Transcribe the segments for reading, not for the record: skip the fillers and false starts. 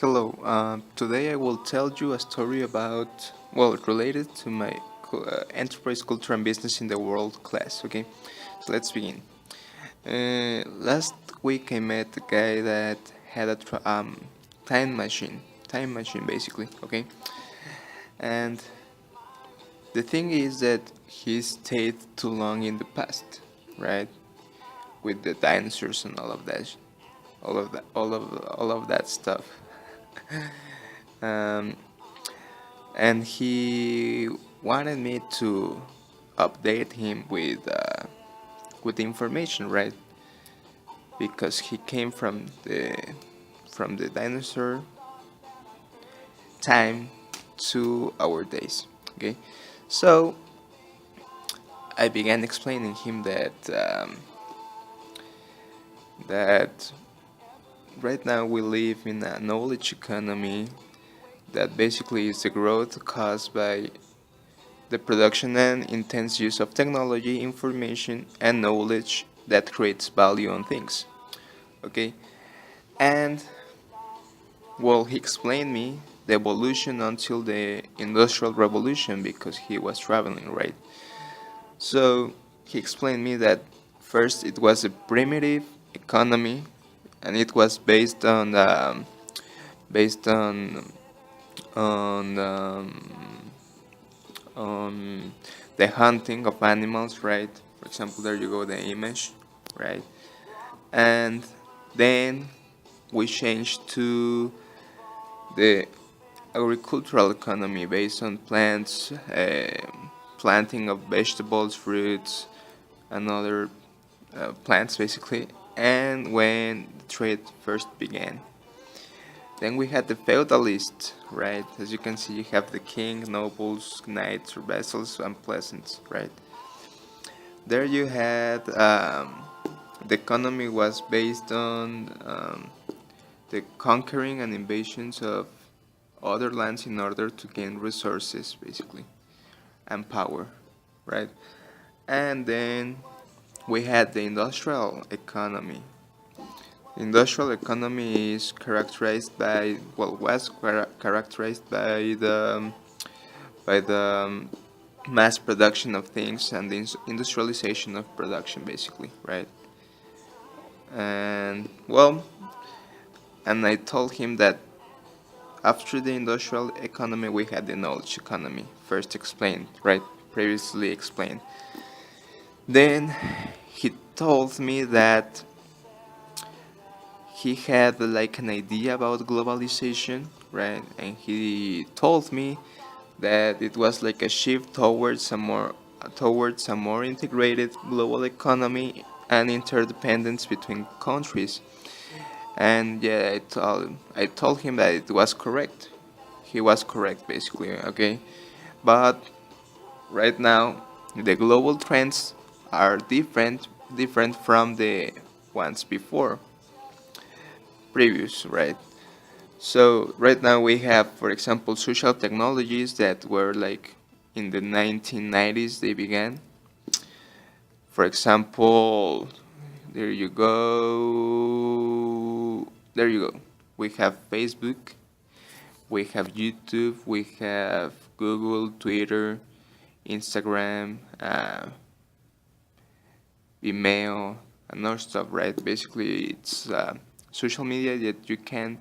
Hello, today I will tell you a story about, related to my enterprise culture and business in the world class, okay? So let's begin. Last week I met a guy that had a time machine basically, okay? And the thing is that he stayed too long in the past, right? With the dinosaurs and all of that stuff. Um, and he wanted me to update him with the information, right? Because he came from the dinosaur time to our days. Okay, so I began explaining him that right now we live in a knowledge economy that basically is the growth caused by the production and intense use of technology, information, and knowledge that creates value on things. Okay, and he explained me the evolution until the industrial revolution because he was traveling, right? So he explained me that first it was a primitive economy, and it was based on on the hunting of animals, right? For example, there you go, the image, right? And then we changed to the agricultural economy based on plants, planting of vegetables, fruits, and other plants basically. And when the trade first began, then we had the feudalist, right? As you can see, you have the king, nobles, knights, or vassals, and peasants, right? There you had the economy was based on the conquering and invasions of other lands in order to gain resources, basically, and power, right? And then we had the industrial economy. The industrial economy is characterized by, was characterized by the mass production of things and the industrialization of production, basically, right? And and I told him that after the industrial economy, we had the knowledge economy, first explained, right? Previously explained. Then he told me that he had like an idea about globalization, right? And he told me that it was like a shift towards a more integrated global economy and interdependence between countries. And yeah, I told him that it was correct. He was correct, basically. Okay, but right now the global trends are different from the ones before, previous, right? So right now we have, for example, social technologies that were like in the 1990s they began. For example, there you go. There you go. We have Facebook, we have YouTube, we have Google, Twitter, Instagram, email, and other stuff, right? Basically, it's social media that you can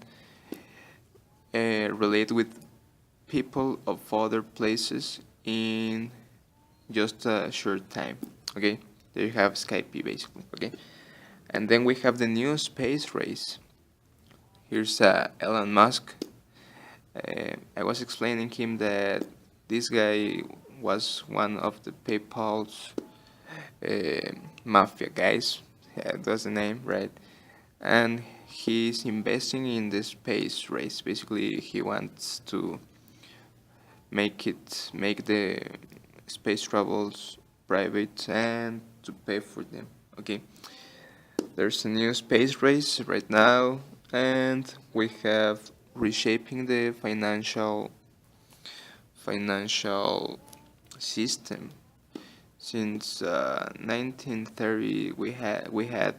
relate with people of other places in just a short time. Okay, there you have Skype basically. Okay, and then we have the new space race. Here's Elon Musk. I was explaining him that this guy was one of the PayPal's mafia guys. Yeah, that's the name, right? And he's investing in the space race. Basically, he wants to make the space travels private and to pay for them. Okay, there's a new space race right now, and we have reshaping the financial system. Since 1930, we had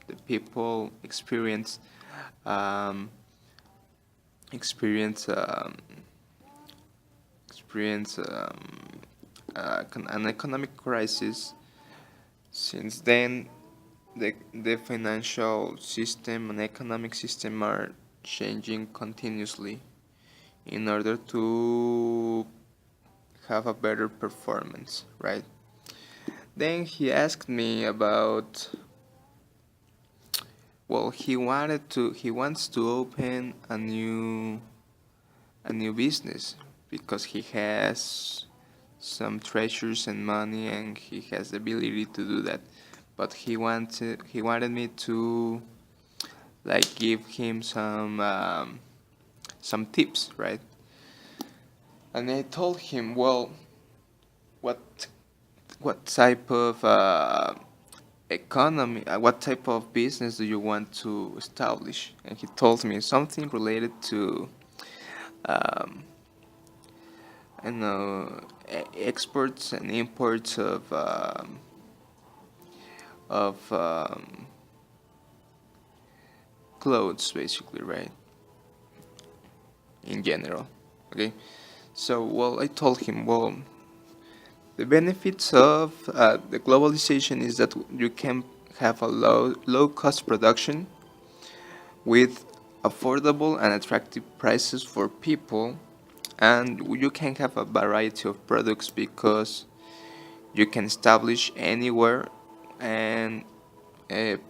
the people experienced um, experience experience an economic crisis. Since then, the financial system and economic system are changing continuously in order to have a better performance, right? Then he asked me about, well, he wants to open a new business because he has some treasures and money and he has the ability to do that. But he wanted me to like give him some tips, right? And I told him, well, what what type of economy, what type of business do you want to establish? And he told me something related to, um, I know, exports and imports of clothes, basically, right? In general, okay. So, well, I told him, well, the benefits of the globalization is that you can have a low cost production with affordable and attractive prices for people, and you can have a variety of products because you can establish anywhere and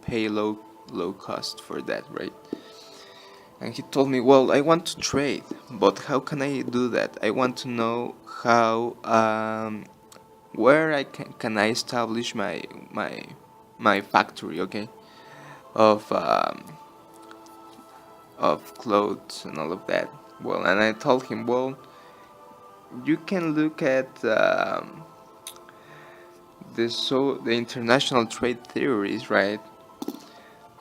pay low cost for that, right? And he told me, well, I want to trade, but how can I do that? I want to know how where I can I establish my factory, okay, of of clothes and all of that. Well, and I told him, well, you can look at the international trade theories, right?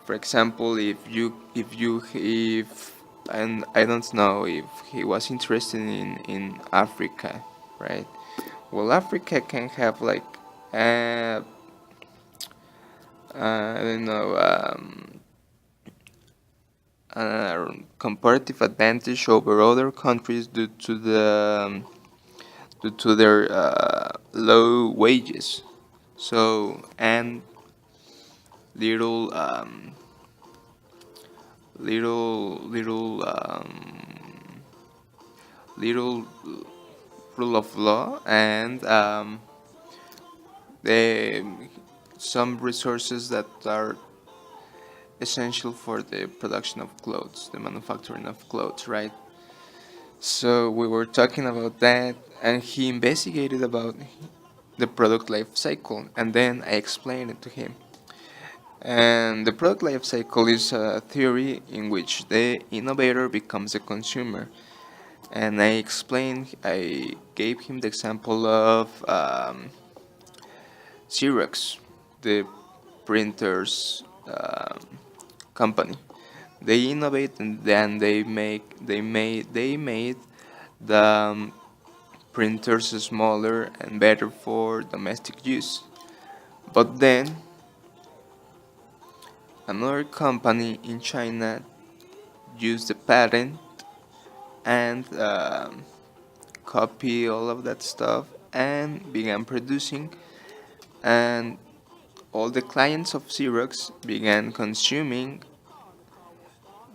For example, if and I don't know if he was interested in Africa, right? Well, Africa can have like uh, I don't know, comparative advantage over other countries due to their low wages. So and little little rule of law and the some resources that are essential for the production of clothes, the manufacturing of clothes, right? So we were talking about that, and he investigated about the product life cycle, and then I explained it to him. And the product life cycle is a theory in which the innovator becomes a consumer. And I gave him the example of Xerox, the printers company. They innovate and then they made the printers smaller and better for domestic use. But then another company in China used the patent and copy all of that stuff and began producing, and all the clients of Xerox began consuming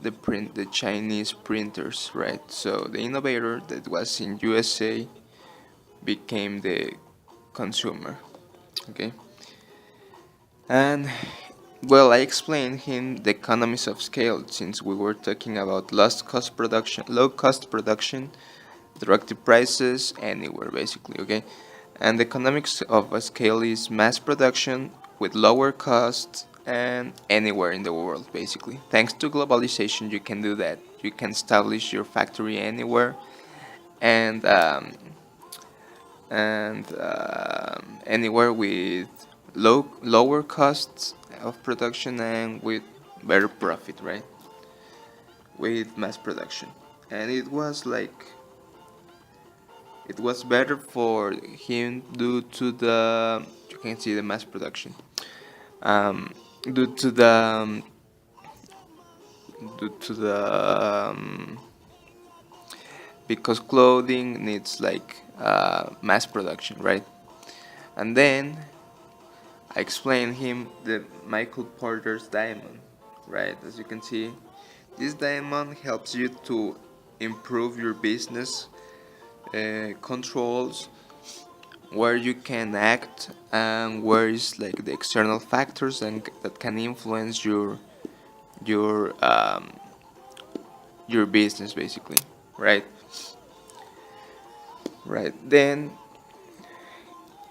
the Chinese printers, right? So the innovator that was in USA became the consumer, okay. And well, I explained him the economies of scale since we were talking about low cost production, attractive prices anywhere basically, okay. And the economics of a scale is mass production with lower costs and anywhere in the world basically. Thanks to globalization, you can do that. You can establish your factory anywhere and anywhere with lower costs of production and with better profit, right? With mass production, and it was better for him due to the you can see the mass production due to the because clothing needs like mass production, right? And then I explained him the Michael Porter's diamond, right? As you can see, this diamond helps you to improve your business controls, where you can act and where is like the external factors and that can influence your um, your business basically, right? Right. Then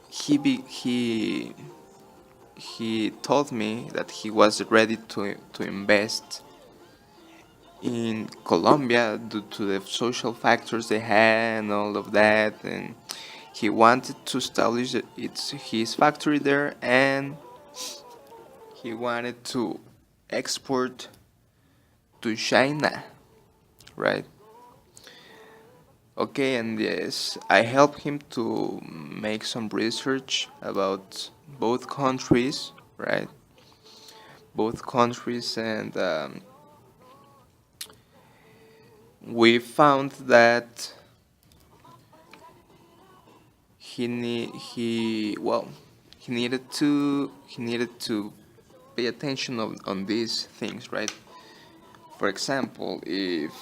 he told me that he was ready to invest in Colombia due to the social factors they had and all of that, and he wanted to establish his factory there, and he wanted to export to China, right? Okay, and yes, I helped him to make some research about both countries, right? Both countries, and we found that he needed to pay attention on these things, right? For example, if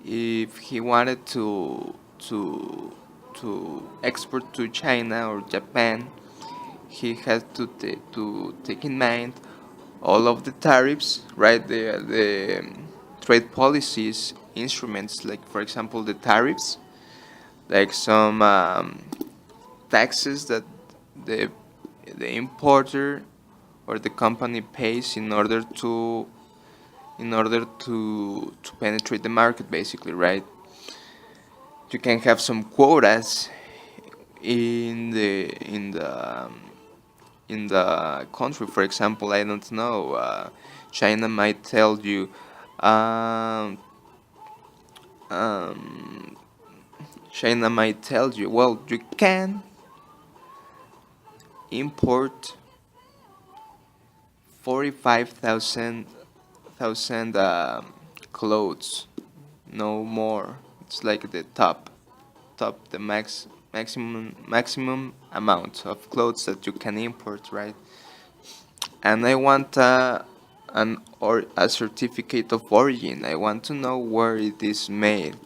if he wanted to export to China or Japan, he had to take in mind all of the tariffs, right? The trade policies instruments, like for example the tariffs, like some taxes that the the importer or the company pays in order to penetrate the market basically, right? You can have some quotas in the country. For example, I don't know, China might tell you, um, um, well, you can import 45,000 clothes, no more. It's like the the maximum amount of clothes that you can import, right? And I want a certificate of origin. I want to know where it is made,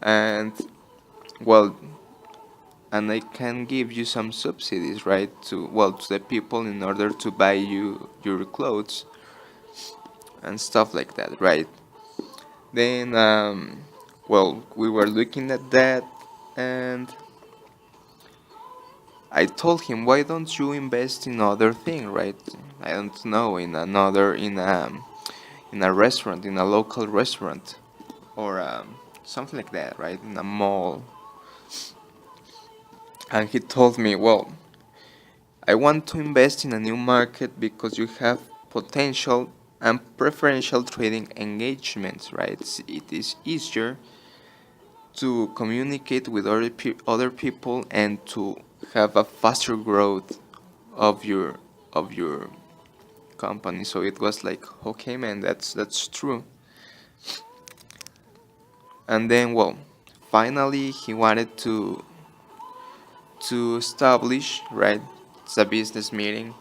and well, and I can give you some subsidies, right? To the people in order to buy you your clothes and stuff like that, right? Then, we were looking at that, and I told him, why don't you invest in other thing, right? I don't know, in a restaurant, in a local restaurant, or something like that, right? In a mall. And he told me, well, I want to invest in a new market because you have potential and preferential trading engagements, right? It is easier to communicate with other people and to have a faster growth of your company. So it was like, okay, man, that's true. And then, well, finally he wanted to establish, right? It's a business meeting.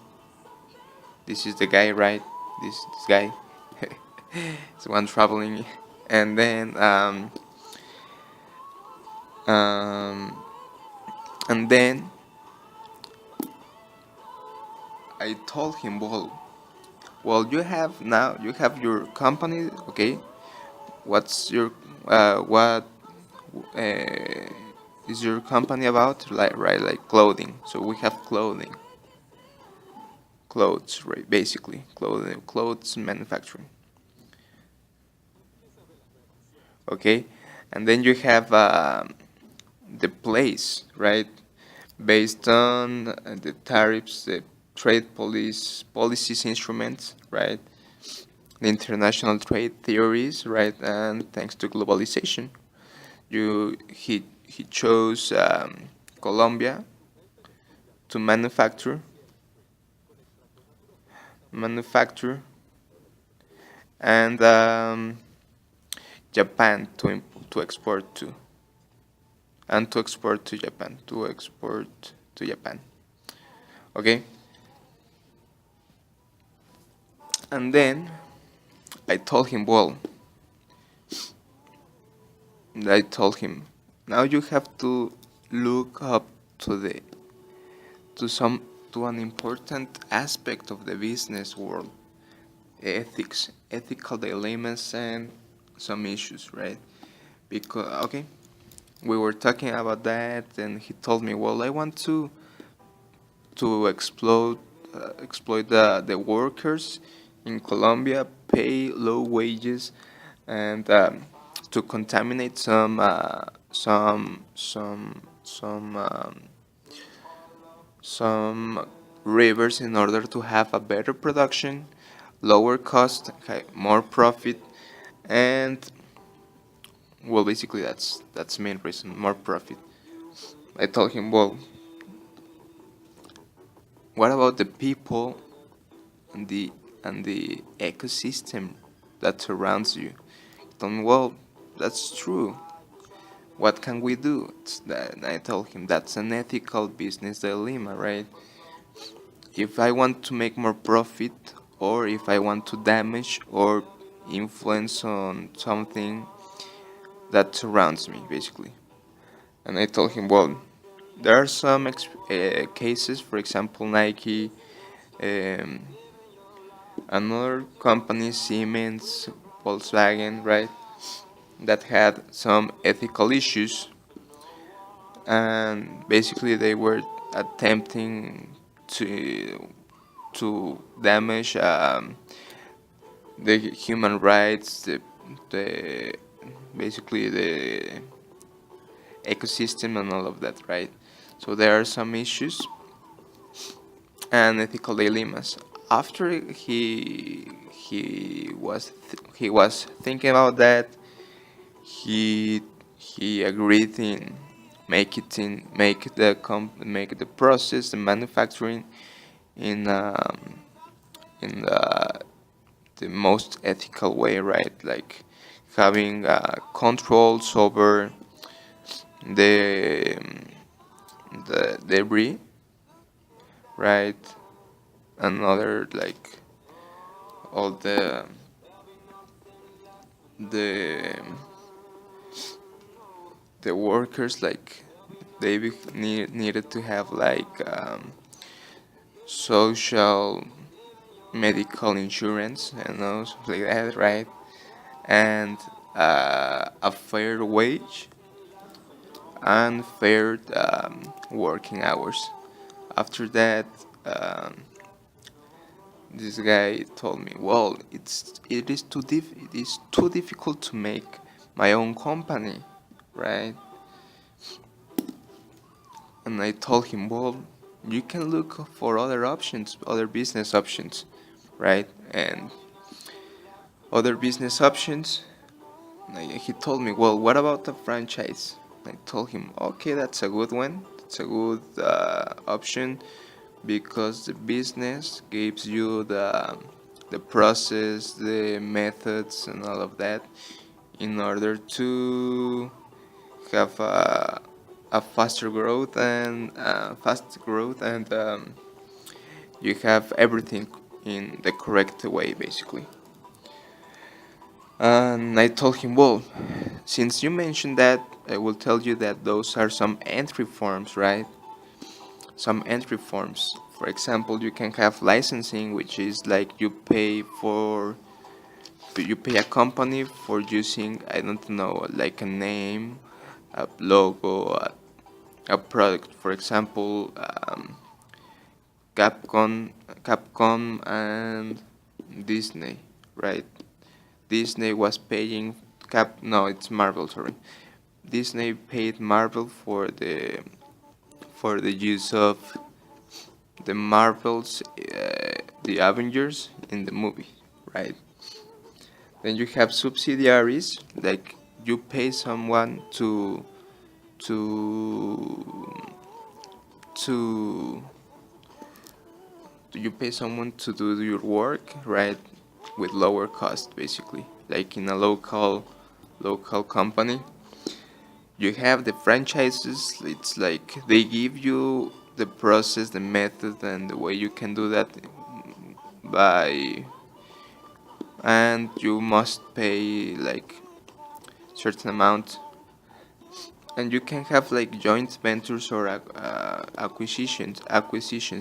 This is the guy, right? This guy. It's one traveling, and then um, and then I told him, well, you have your company, okay? What's your what uh, is your company about? Like, right, like clothing. So we have clothes, right? Basically, clothes manufacturing. Okay, and then you have the place, right? Based on the tariffs, the trade policies instruments, right? The international trade theories, right? And thanks to globalization, he chose Colombia to manufacture and Japan to export to, and to export to Japan, to export to Japan. Okay, and then I told him, well, I told him, now you have to look up to the to some to an important aspect of the business world, ethics, ethical dilemmas, and some issues, right? Because okay, we were talking about that, and he told me, well, I want to exploit the workers in Colombia, pay low wages, and to contaminate some rivers in order to have a better production, lower cost, more profit, and well, basically that's the main reason, more profit. I told him, well, what about the people and the ecosystem that surrounds you? He told me, well, that's true. What can we do? And I told him that's an ethical business dilemma, right? If I want to make more profit, or if I want to damage or influence on something that surrounds me, basically. And I told him, well, there are some cases, for example, Nike, um, another company, Siemens, Volkswagen, right, that had some ethical issues, and basically they were attempting to damage the human rights, the basically the ecosystem and all of that, right? So there are some issues and ethical dilemmas. After he was thinking about that, he he agreed in make the process, the manufacturing in the most ethical way, right? Like having controls over the the debris, right? Another like all the the workers, like they needed to have like social medical insurance and those like that, right? And a fair wage and fair working hours. After that, this guy told me, "Well, it is too difficult to make my own company, right?" And I told him, "Well, you can look for other options, other business options, right?" And other business options. He told me, "Well, what about the franchise?" I told him, "Okay, that's a good one. It's a good option because the business gives you the process, the methods, and all of that in order to have a fast growth, and you have everything in the correct way, basically." And I told him, well, since you mentioned that, I will tell you that those are some entry forms, right? Some entry forms. For example, you can have licensing, which is like you pay a company for using, I don't know, like a name, a logo, a product. For example, Capcom and Disney, right? Disney was paying no, it's Marvel, sorry. Disney paid Marvel for the use of the Marvels, the Avengers in the movie, right? Then you have subsidiaries, like you pay someone to to you pay someone to do your work, right? with lower cost, basically. Like in a local company, you have the franchises. It's like they give you the process, the method, and the way you can do that by, and you must pay like certain amount, and you can have like joint ventures or acquisitions,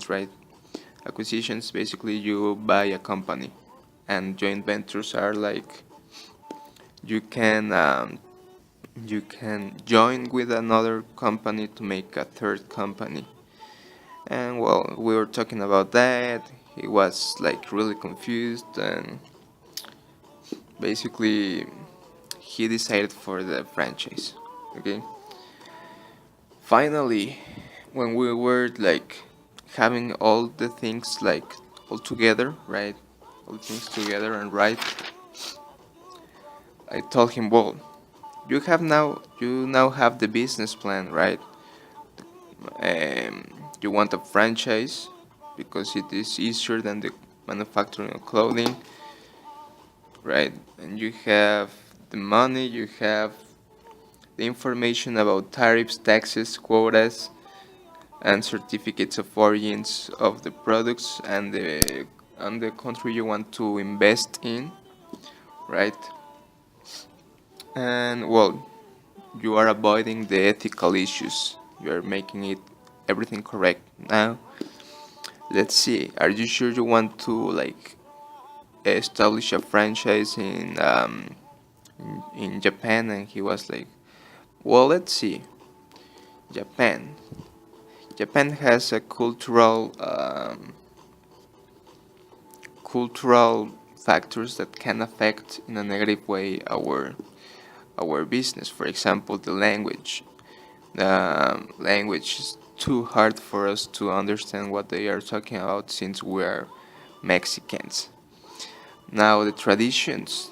right? Acquisitions, basically you buy a company, and joint ventures are like you can you can join with another company to make a third company. And well, we were talking about that. He was like really confused, and basically he decided for the franchise. Okay. Finally, when we were like having all the things like all together, right? All things together and right, I told him, well, you now have the business plan, right? You want a franchise because it is easier than the manufacturing of clothing, right? And you have the money, you have the information about tariffs, taxes, quotas, and certificates of origins of the products and the country you want to invest in, right? And well, you are avoiding the ethical issues. You are making it everything correct. Now, let's see. Are you sure you want to like establish a franchise in Japan? And he was like, well, let's see. Japan. Japan has a cultural factors that can affect in a negative way our business. For example, the language. The language is too hard for us to understand what they are talking about since we are Mexicans. Now the traditions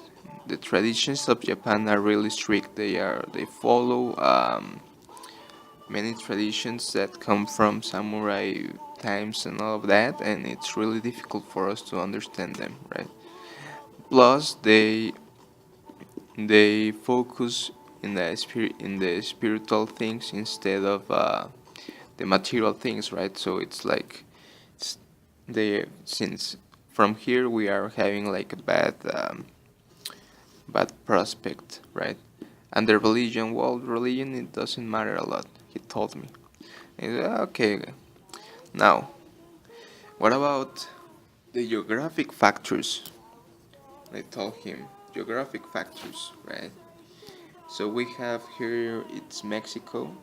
of Japan are really strict. They follow many traditions that come from samurai times and all of that, and it's really difficult for us to understand them, right? Plus, they focus in the spiritual things instead of the material things, right? So it's like it's they since from here we are having like a bad prospect, right? And the religion, well, religion it doesn't matter a lot. He told me. Okay, now what about the geographic factors? I told him geographic factors, right? So we have here it's Mexico,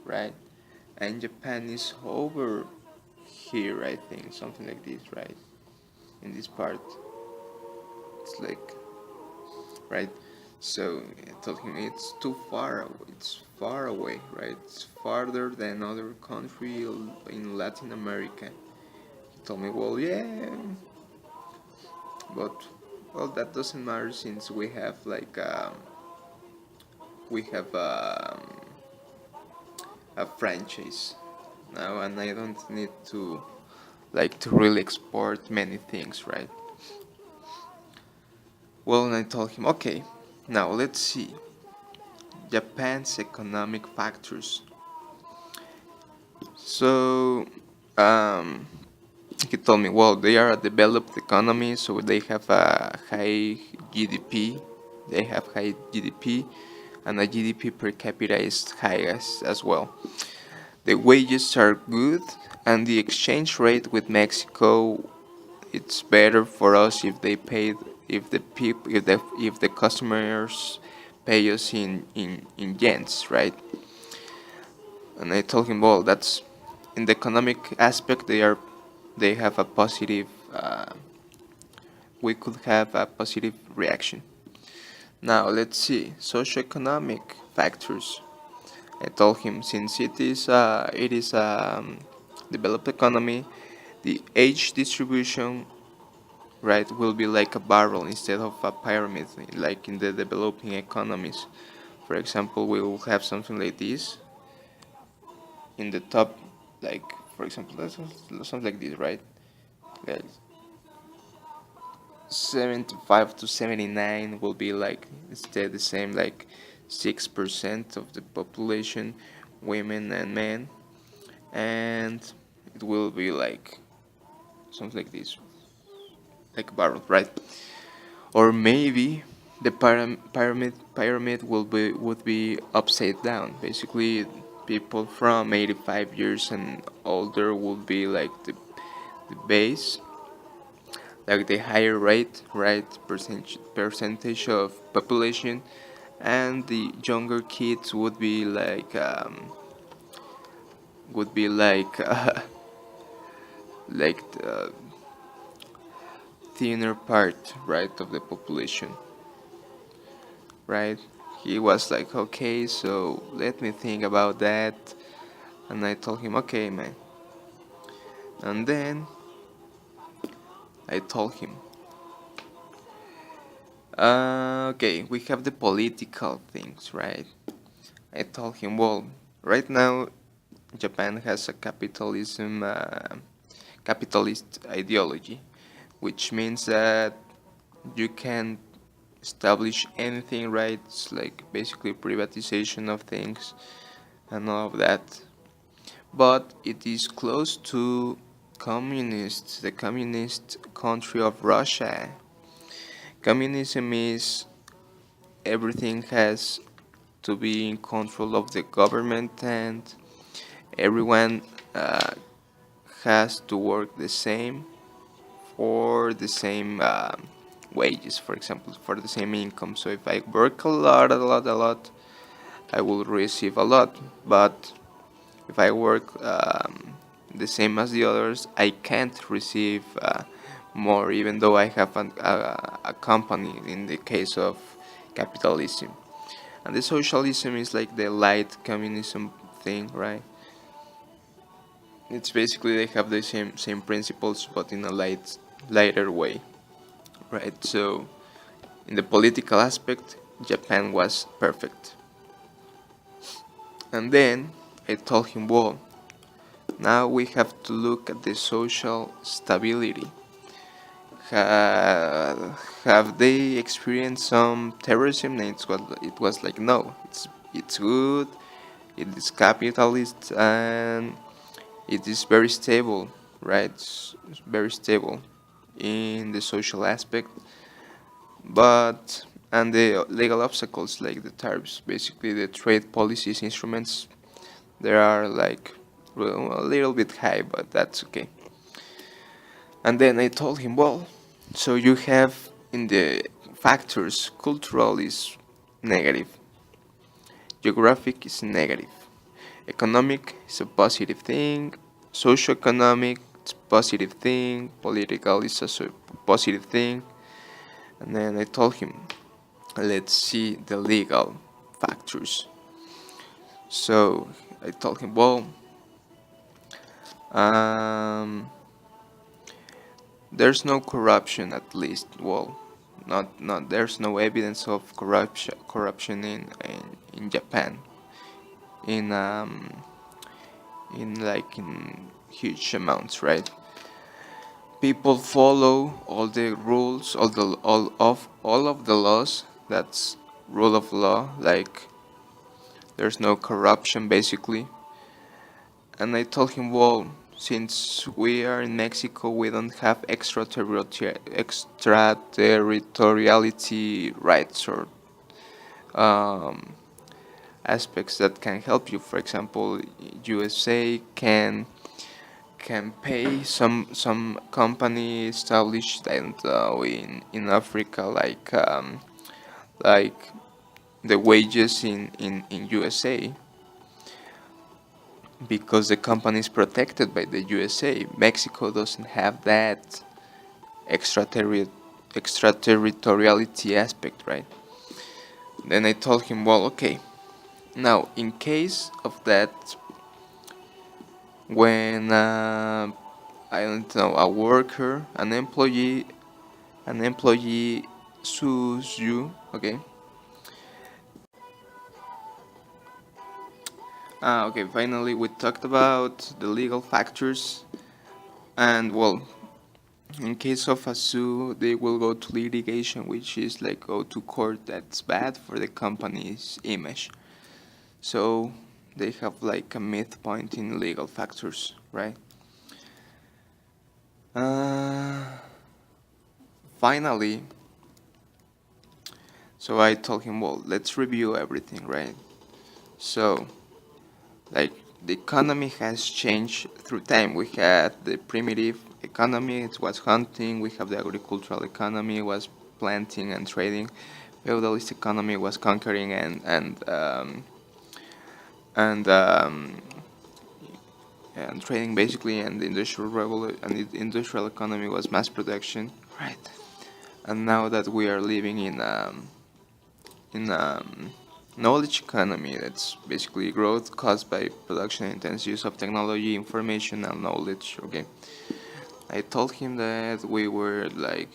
right? And Japan is over here, I think, something like this, right? In this part, it's like right. So I told him it's too far. It's far away, right? It's farther than other country in Latin America. He told me, well, yeah, but well, that doesn't matter since we have a franchise now, and I don't need to really export many things, right? Well, and I told him, okay, now let's see Japan's economic factors. So, um, he told me, well, they are a developed economy, so they have a high GDP. They have high GDP, and the GDP per capita is high as well. The wages are good, and the exchange rate with Mexico, it's better for us if they paid if the customers pay us in yens, right? And I told him, well, that's in the economic aspect they have a positive. We could have a positive reaction. Now let's see socioeconomic factors. I told him since it is developed economy, the age distribution, right, will be like a barrel instead of a pyramid like in the developing economies. For example, we will have something like this in the top, like for example, that's something like this, right? Guys, 75 to 79 will be like stay the same, like 6% of the population, women and men, and it will be like something like this, like a barrel, right? Or maybe the pyramid will be would be upside down. Basically, people from 85 years and older would be like the base, like the higher rate, right, percentage of population, and the younger kids would be like like the thinner part, right, of the population, right. He was like, okay, so let me think about that, and I told him, okay, man. And then I told him, okay, we have the political things, right? I told him, well, right now Japan has a capitalist ideology, which means that you can establish anything, right? It's like basically privatization of things and all of that. But it is close to the communist country of Russia. Communism is everything has to be in control of the government, and everyone uh, has to work the same for the same wages, for example, for the same income. So if I work a lot, I will receive a lot. But if I work the same as the others, I can't receive more, even though I have a company in the case of capitalism. And the socialism is like the light communism thing, right? It's basically they have the same principles, but in a lighter way, right? So in the political aspect, Japan was perfect. And then I told him, well, now we have to look at the social stability. Have they experienced some terrorism? And it was like, no, it's good, it is capitalist, and it is very stable, right? It's very stable in the social aspect, but and the legal obstacles like the tariffs, basically the trade policies instruments, they are like, well, a little bit high, but that's okay. And then I told him, well, so you have in the factors, cultural is negative, geographic is negative, economic is a positive thing, socioeconomic is a positive thing, political is also a positive thing. And then I told him, let's see the legal factors. So I told him, well, um, there's no corruption, at least. Well, not there's no evidence of corruption in Japan in in like in huge amounts, right? People follow all the rules, all of the laws. That's rule of law. Like there's no corruption basically. And I told him, well, since we are in Mexico, we don't have extraterritoriality rights or um, aspects that can help you. For example, USA can pay some company established, I don't know, in Africa, like the wages in USA, because the company is protected by the USA. Mexico doesn't have that extraterritoriality aspect, right? Then I told him, well, okay, now in case of that, when I don't know, a worker, an employee sues you, okay. Okay, finally we talked about the legal factors, and well, In case of a sue, they will go to litigation, which is like go to court. That's bad for the company's image. So they have like a midpoint in legal factors, right? Uh, Finally, so I told him, well, let's review everything, right? So, like, the economy has changed through time. We had the primitive economy, it was hunting. We have the agricultural economy, it was planting and trading. Feudalist economy was conquering and and trading basically. And the industrial economy was mass production, right? And now that we are living in knowledge economy, that's basically growth caused by production intense use of technology, information, and knowledge. Okay, I told him that we were like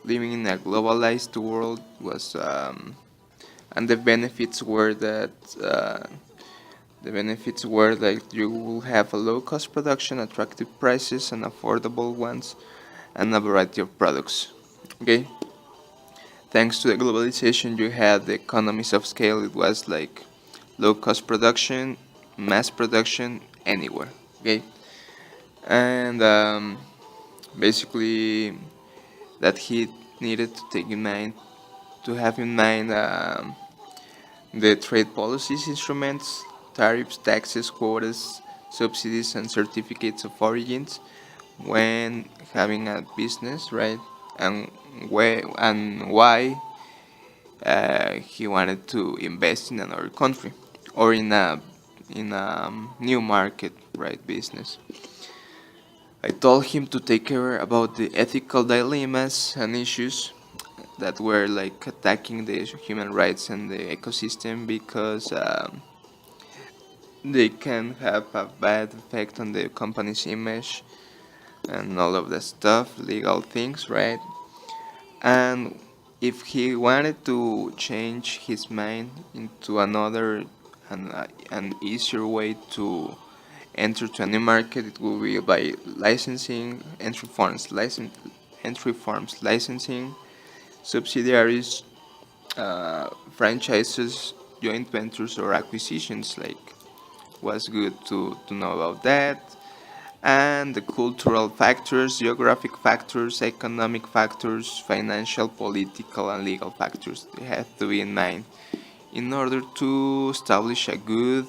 living in a globalized world was and the benefits were that you will have a low cost production, attractive prices, and affordable ones, and a variety of products. Okay, thanks to the globalization, you had the economies of scale. It was like low cost production, mass production anywhere. Okay, and basically that he needed to take in mind to have in mind the trade policies instruments, tariffs, taxes, quotas, subsidies, and certificates of origins when having a business, right? And why he wanted to invest in another country or in a new market, right? Business. I told him to take care about the ethical dilemmas and issues that were like attacking the human rights and the ecosystem because they can have a bad effect on the company's image and all of that stuff, legal things, right? And if he wanted to change his mind into another and an easier way to enter to a new market, it will be by licensing, entry forms, licensing, subsidiaries, franchises, joint ventures, or acquisitions. Like, was good to know about that. And the cultural factors, geographic factors, economic factors, financial, political, and legal factors they have to be in mind in order to establish a good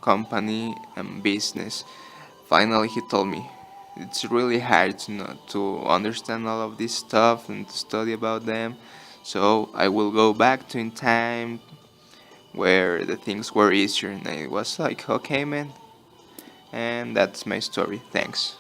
company and business. Finally, he told me it's really hard to know, to understand all of this stuff and to study about them. So I will go back to in time where the things were easier, and I was like, okay, man. And that's my story. Thanks.